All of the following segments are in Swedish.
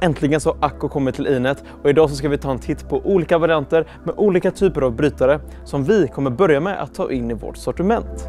Äntligen så har Acko kommit till Inet och idag så ska vi ta en titt på olika varianter med olika typer av brytare som vi kommer börja med att ta in i vårt sortiment.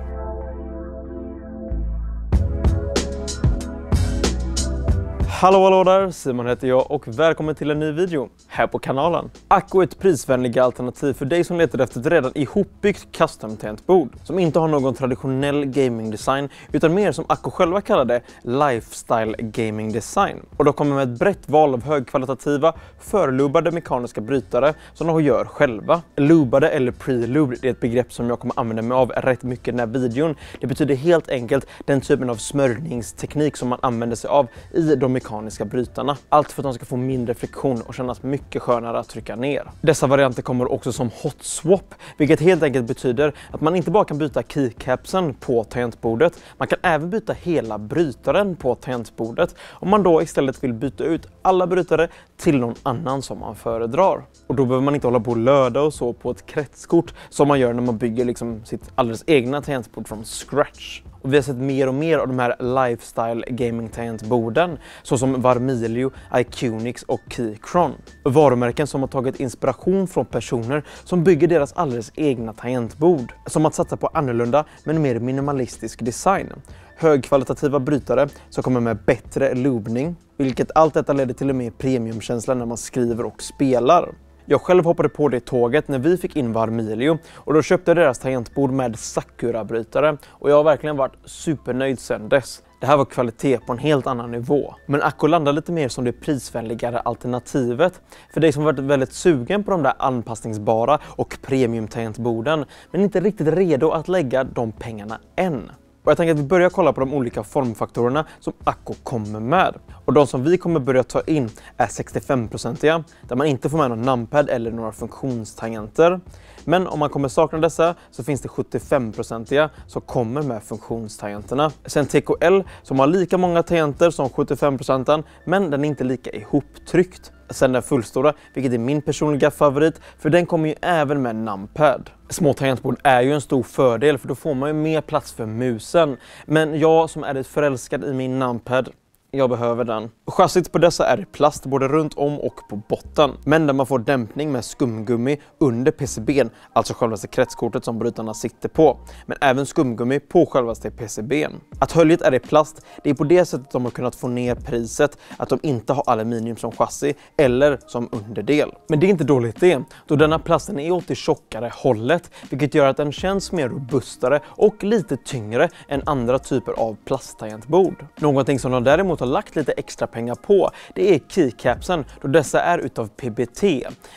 Hallå där, Simon heter jag och välkommen till en ny video här på kanalen. Acko är ett prisvänliga alternativ för dig som letar efter ett redan ihopbyggt custom-tangentbord som inte har någon traditionell gaming design utan mer som Acko själva kallar det, lifestyle gaming design. Och de kommer med ett brett val av högkvalitativa, förlubade mekaniska brytare som de gör själva. Lubade eller pre-lubed är ett begrepp som jag kommer använda mig av rätt mycket i den här videon. Det betyder helt enkelt den typen av smörjningsteknik som man använder sig av i de mekaniska brytarna. Allt för att de ska få mindre friktion och kännas mycket skönare att trycka ner. Dessa varianter kommer också som hot swap, vilket helt enkelt betyder att man inte bara kan byta keycapsen på tangentbordet, man kan även byta hela brytaren på tangentbordet om man då istället vill byta ut alla brytare till någon annan som man föredrar. Och då behöver man inte hålla på och löda och så på ett kretskort som man gör när man bygger liksom sitt alldeles egna tangentbord från scratch. Och vi har sett mer och mer av de här lifestyle gaming tangentborden såsom Varmilio, Icunix och Keychron. Varumärken som har tagit inspiration från personer som bygger deras alldeles egna tangentbord. Som att satsa på annorlunda men mer minimalistisk design. Högkvalitativa brytare som kommer med bättre lubning, vilket allt detta leder till en mer premiumkänsla när man skriver och spelar. Jag själv hoppade på det tåget när vi fick in Varmilio och då köpte jag deras tangentbord med Sakura-brytare och jag har verkligen varit supernöjd sedan dess. Det här var kvalitet på en helt annan nivå. Men Acko landar lite mer som det prisvänligare alternativet för dig som varit väldigt sugen på de där anpassningsbara och premium-tangentborden men inte riktigt redo att lägga de pengarna än. Och jag tänker att vi börjar kolla på de olika formfaktorerna som Acko kommer med. Och de som vi kommer börja ta in är 65-procentiga, där man inte får med någon numpad eller några funktionstangenter. Men om man kommer sakna dessa så finns det 75-procentiga som kommer med funktionstangenterna. Sen TKL som har lika många tangenter som 75%, men den är inte lika ihoptryckt. Sen den fullstora, vilket är min personliga favorit, för den kommer ju även med numpad. Små tangentbord är ju en stor fördel för då får man ju mer plats för musen. Men jag som är lite förälskad i min numpad, jag behöver den. Chassit på dessa är i plast både runt om och på botten. Men där man får dämpning med skumgummi under PCB:n, alltså självaste kretskortet som brytarna sitter på. Men även skumgummi på självaste PCB:n. Att höljet är i plast, det är på det sättet de har kunnat få ner priset. Att de inte har aluminium som chassi eller som underdel. Men det är inte dåligt det, då denna plasten är åt det tjockare hållet. Vilket gör att den känns mer robustare och lite tyngre än andra typer av plasttangentbord. Någonting som de däremot har lagt lite extra pengar på, det är keycapsen då dessa är utav PBT,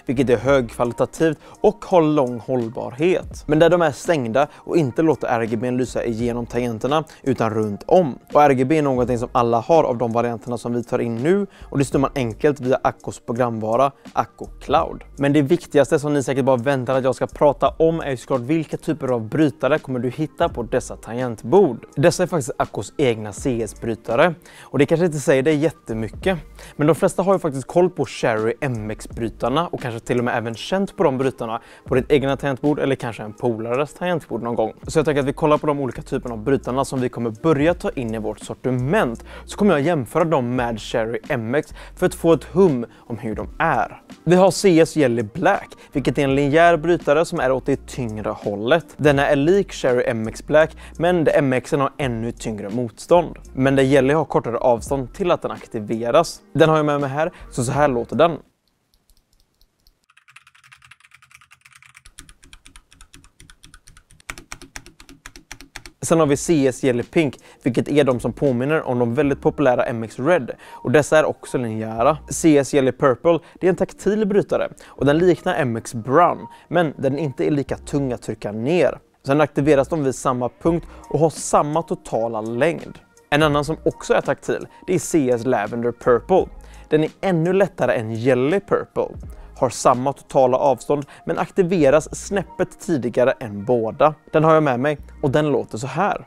vilket är högkvalitativt och har lång hållbarhet. Men där de är stängda och inte låter RGB lysa igenom tangenterna utan runt om. Och RGB är någonting som alla har av de varianterna som vi tar in nu och det styr man enkelt via Accos programvara Acko Cloud. Men det viktigaste som ni säkert bara väntar att jag ska prata om är ju såklart vilka typer av brytare kommer du hitta på dessa tangentbord. Dessa är faktiskt Accos egna CS-brytare och det kanske inte säger det jättemycket. Men de flesta har ju faktiskt koll på Cherry MX-brytarna och kanske till och med även känt på de brytarna på ditt egna tangentbord eller kanske en polares tangentbord någon gång. Så jag tänker att vi kollar på de olika typerna av brytarna som vi kommer börja ta in i vårt sortiment. Så kommer jag jämföra dem med Cherry MX för att få ett hum om hur de är. Vi har CS Jelly Black, vilket är en linjär brytare som är åt det tyngre hållet. Denna är lik Cherry MX Black, men det MXen har ännu tyngre motstånd. Men det Jelly har kortare avstånd till att den aktiveras. Den har jag med mig här, så här låter den. Sen har vi CS Jelly Pink, vilket är de som påminner om de väldigt populära MX Red. Och dessa är också linjära. CS Jelly Purple, det är en taktil brytare och den liknar MX Brown, men den inte är lika tung att trycka ner. Sen aktiveras de vid samma punkt och har samma totala längd. En annan som också är taktil, det är CS Lavender Purple. Den är ännu lättare än Jelly Purple. Har samma totala avstånd men aktiveras snäppet tidigare än båda. Den har jag med mig och den låter så här.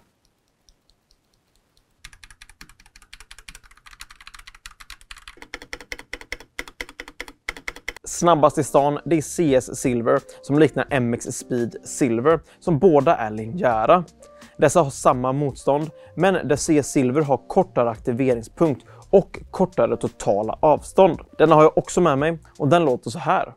Snabbast i stan, det är CS Silver som liknar MX Speed Silver som båda är linjära. Dessa har samma motstånd, men där CS Silver har kortare aktiveringspunkt och kortare totala avstånd. Den har jag också med mig och den låter så här.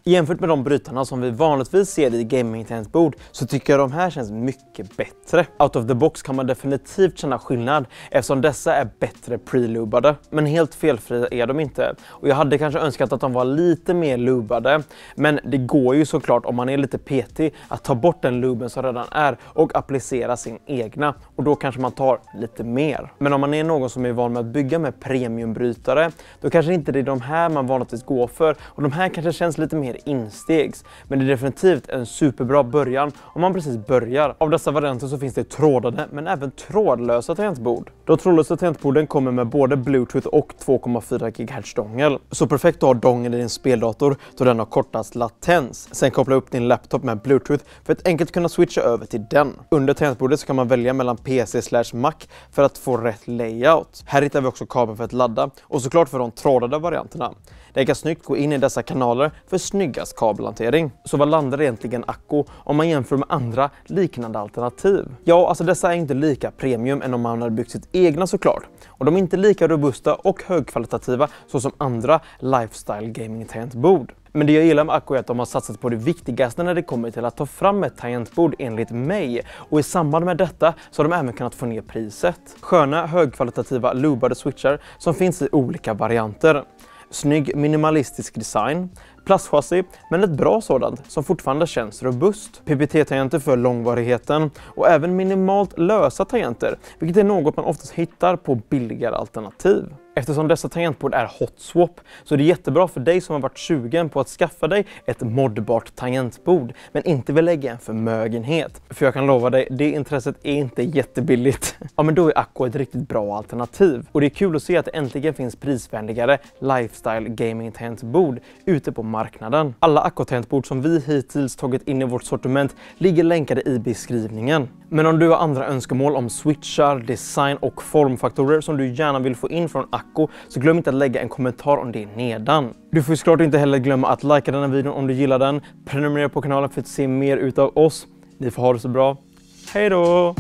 Jämfört med de brytarna som vi vanligtvis ser i gaming-tangentbord så tycker jag de här känns mycket bättre. Out of the box kan man definitivt känna skillnad eftersom dessa är bättre pre-lubade. Men helt felfria är de inte. Och jag hade kanske önskat att de var lite mer lubade. Men det går ju såklart om man är lite petig att ta bort den luben som redan är och applicera sin egna. Och då kanske man tar lite mer. Men om man är någon som är van med att bygga med premiumbrytare då kanske inte det är de här man vanligtvis går för. Och de här kanske känns lite mer instegs, men det är definitivt en superbra början om man precis börjar. Av dessa varianter så finns det trådade men även trådlösa tangentbord. De trådlösa tangentborden kommer med både Bluetooth och 2,4 GHz dongel. Så perfekt att ha dongel i din speldator då den har kortast latens. Sen koppla upp din laptop med Bluetooth för att enkelt kunna switcha över till den. Under tangentbordet så kan man välja mellan PC/Mac för att få rätt layout. Här hittar vi också kabel för att ladda och såklart för de trådade varianterna. Det kan snyggt gå in i dessa kanaler för snyggast kabelhantering. Så vad landar egentligen Acco om man jämför med andra liknande alternativ? Ja, alltså dessa är inte lika premium än om man hade byggt sitt egna såklart. Och de är inte lika robusta och högkvalitativa så som andra lifestyle gaming tangentbord. Men det jag gillar med Acco är att de har satsat på det viktigaste när det kommer till att ta fram ett tangentbord enligt mig. Och i samband med detta så har de även kunnat få ner priset. Sköna högkvalitativa lubade switchar som finns i olika varianter. Snygg minimalistisk design, plastchassi men ett bra sådant som fortfarande känns robust. PPT-tangenter för långvarigheten och även minimalt lösa tangenter, vilket är något man oftast hittar på billigare alternativ. Eftersom dessa tangentbord är hot swap så är det jättebra för dig som har varit sugen på att skaffa dig ett moddbart tangentbord men inte vill lägga en förmögenhet. För jag kan lova dig, det intresset är inte jättebilligt. Ja, men då är Acco ett riktigt bra alternativ. Och det är kul att se att det äntligen finns prisvänligare lifestyle gaming tangentbord ute på marknaden. Alla Acco-tangentbord som vi hittills tagit in i vårt sortiment ligger länkade i beskrivningen. Men om du har andra önskemål om switchar, design och formfaktorer som du gärna vill få in från Acco så glöm inte att lägga en kommentar om det nedan. Du får såklart inte heller glömma att likea denna videon om du gillar den. Prenumerera på kanalen för att se mer utav oss. Ni får ha det så bra. Hej då!